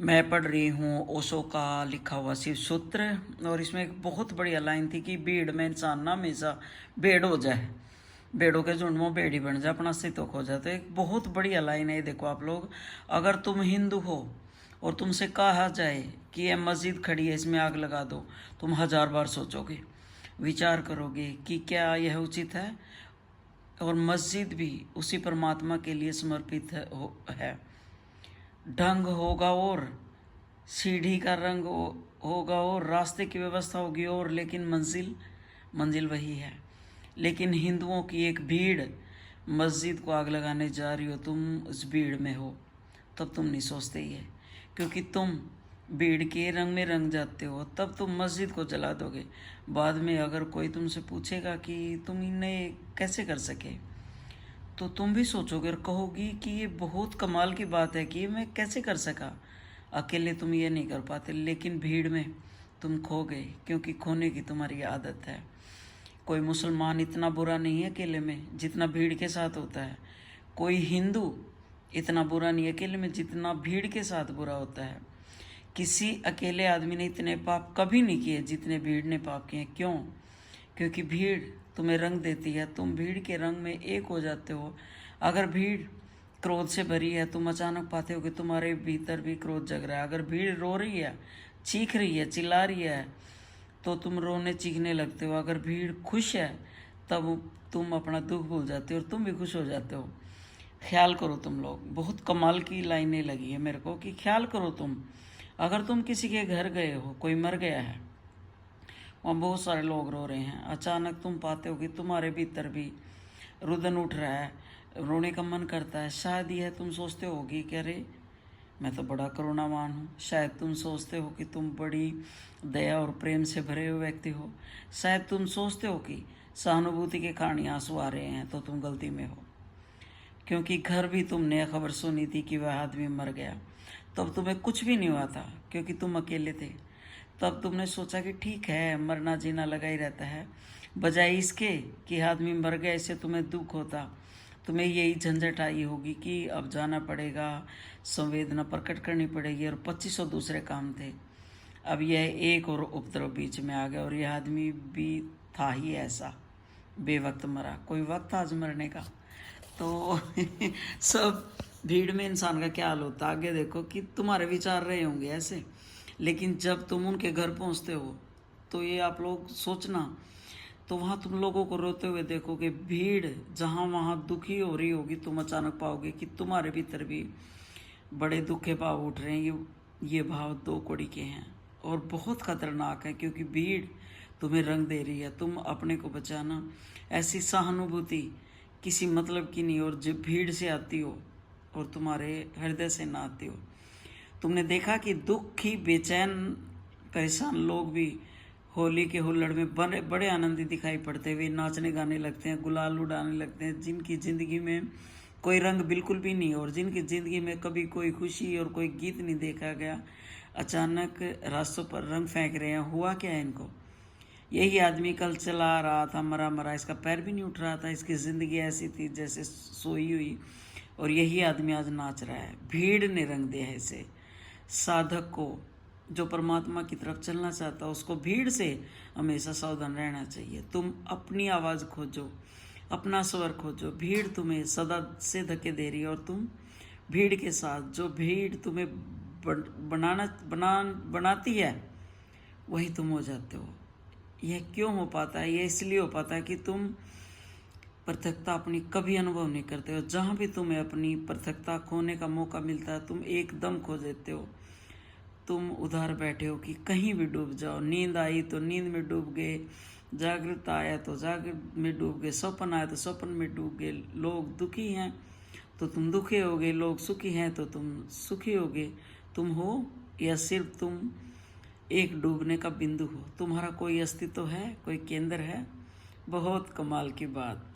मैं पढ़ रही हूँ ओशो का लिखा हुआ शिव सूत्र। और इसमें एक बहुत बढ़िया लाइन थी कि भीड़ में इंसान ना हमेशा भेड़ हो जाए, भेड़ों के झुंड में भेड़ ही बन जाए, अपना अस्तित्व खो जाए। तो एक बहुत बढ़िया लाइन है ये, देखो आप लोग, अगर तुम हिंदू हो और तुमसे कहा जाए कि ये मस्जिद खड़ी है इसमें आग लगा दो, तुम 1000 बार सोचोगे, विचार करोगे कि क्या यह उचित है। और मस्जिद भी उसी परमात्मा के लिए समर्पित है। ढंग होगा और सीढ़ी का रंग होगा और रास्ते की व्यवस्था होगी और, लेकिन मंजिल वही है। लेकिन हिंदुओं की एक भीड़ मस्जिद को आग लगाने जा रही हो, तुम उस भीड़ में हो, तब तुम नहीं सोचते ही है, क्योंकि तुम भीड़ के रंग में रंग जाते हो, तब तुम मस्जिद को जला दोगे। बाद में अगर कोई तुमसे पूछेगा कि तुम इन्हें कैसे कर सके, तो तुम भी सोचोगे और कहोगी कि ये बहुत कमाल की बात है कि मैं कैसे कर सका। अकेले तुम ये नहीं कर पाते, लेकिन भीड़ में तुम खो गए, क्योंकि खोने की तुम्हारी आदत है। कोई मुसलमान इतना बुरा नहीं है अकेले में जितना भीड़ के साथ होता है। कोई हिंदू इतना बुरा नहीं है अकेले में जितना भीड़ के साथ बुरा होता है। किसी अकेले आदमी ने इतने पाप कभी नहीं किए जितने भीड़ ने पाप किए। क्यों? क्योंकि भीड़ तुम्हें रंग देती है, तुम भीड़ के रंग में एक हो जाते हो। अगर भीड़ क्रोध से भरी है, तुम अचानक पाते हो कि तुम्हारे भीतर भी क्रोध जग रहा है। अगर भीड़ रो रही है, चीख रही है, चिल्ला रही है, तो तुम रोने चीखने लगते हो। अगर भीड़ खुश है, तब तुम अपना दुख भूल जाते हो और तुम भी खुश हो जाते हो। ख्याल करो तुम लोग, बहुत कमाल की लाइनें लगी है मेरे को कि ख्याल करो तुम, अगर तुम किसी के घर गए हो, कोई मर गया है, वहाँ बहुत सारे लोग रो रहे हैं, अचानक तुम पाते हो कि तुम्हारे भीतर भी रुदन उठ रहा है, रोने का मन करता है। शायद यह तुम सोचते होगी कि अरे मैं तो बड़ा करुणावान हूँ। शायद तुम सोचते हो कि तुम बड़ी दया और प्रेम से भरे हुए व्यक्ति हो। शायद तुम सोचते हो कि सहानुभूति के कारण आंसू आ रहे हैं, तो तुम गलती में हो, क्योंकि घर भी तुमने खबर सुनी थी कि वह आदमी मर गया, तब तुम्हें कुछ भी नहीं हुआ था क्योंकि तुम अकेले थे। तब तुमने सोचा कि ठीक है, मरना जीना लगा ही रहता है, बजाय इसके कि आदमी मर गया इससे तुम्हें दुख होता, तुम्हें यही झंझट आई होगी कि अब जाना पड़ेगा, संवेदना प्रकट करनी पड़ेगी और 2500 दूसरे काम थे। अब यह एक और उपद्रव बीच में आ गया और यह आदमी भी था ही ऐसा, बेवक्त मरा। कोई वक्त आज मरने का। तो सब भीड़ में इंसान का क्या हाल होता है। आगे देखो कि तुम्हारे विचार रहे होंगे ऐसे, लेकिन जब तुम उनके घर पहुंचते हो, तो ये आप लोग सोचना, तो वहाँ तुम लोगों को रोते हुए देखोगे। भीड़ जहाँ वहाँ दुखी हो रही होगी, तुम अचानक पाओगे कि तुम्हारे भीतर भी बड़े दुख के भाव उठ रहे हैं। ये भाव दो कौड़ी के हैं और बहुत खतरनाक है, क्योंकि भीड़ तुम्हें रंग दे रही है। तुम अपने को बचाना, ऐसी सहानुभूति किसी मतलब की नहीं, और जब भीड़ से आती हो और तुम्हारे हृदय से ना आती हो। तुमने देखा कि दुखी बेचैन परेशान लोग भी होली के हुल्लड़ में बड़े बड़े आनंदी दिखाई पड़ते हुए नाचने गाने लगते हैं, गुलाल उड़ाने लगते हैं। जिनकी ज़िंदगी में कोई रंग बिल्कुल भी नहीं, और जिनकी ज़िंदगी में कभी कोई खुशी और कोई गीत नहीं देखा गया, अचानक रास्तों पर रंग फेंक रहे हैं। हुआ क्या है इनको? यही आदमी कल चला रहा था मरा मरा, इसका पैर भी नहीं उठ रहा था, इसकी ज़िंदगी ऐसी थी जैसे सोई हुई, और यही आदमी आज नाच रहा है। भीड़ ने रंग दिया है इसे। साधक को, जो परमात्मा की तरफ चलना चाहता है, उसको भीड़ से हमेशा सावधान रहना चाहिए। तुम अपनी आवाज़ खोजो, अपना स्वर खोजो। भीड़ तुम्हें सदा से धक्के दे रही है और तुम भीड़ के साथ, जो भीड़ तुम्हें बनाती है, वही तुम हो जाते हो। यह क्यों हो पाता है? यह इसलिए हो पाता है कि तुम पृथकता अपनी कभी अनुभव नहीं करते हो। जहाँ भी तुम्हें अपनी पृथकता खोने का मौका मिलता है, तुम एकदम खो देते हो। तुम उधर बैठे हो कि कहीं भी डूब जाओ। नींद आई तो नींद में डूब गए, जागृत आया तो जागृत में डूब गए, स्वप्न आया तो स्वप्न में डूब गए। लोग दुखी हैं तो तुम दुखी होगे, लोग सुखी हैं तो तुम सुखी होगे। तुम हो या सिर्फ तुम एक डूबने का बिंदु हो? तुम्हारा कोई अस्तित्व है, कोई केंद्र है? बहुत कमाल की बात।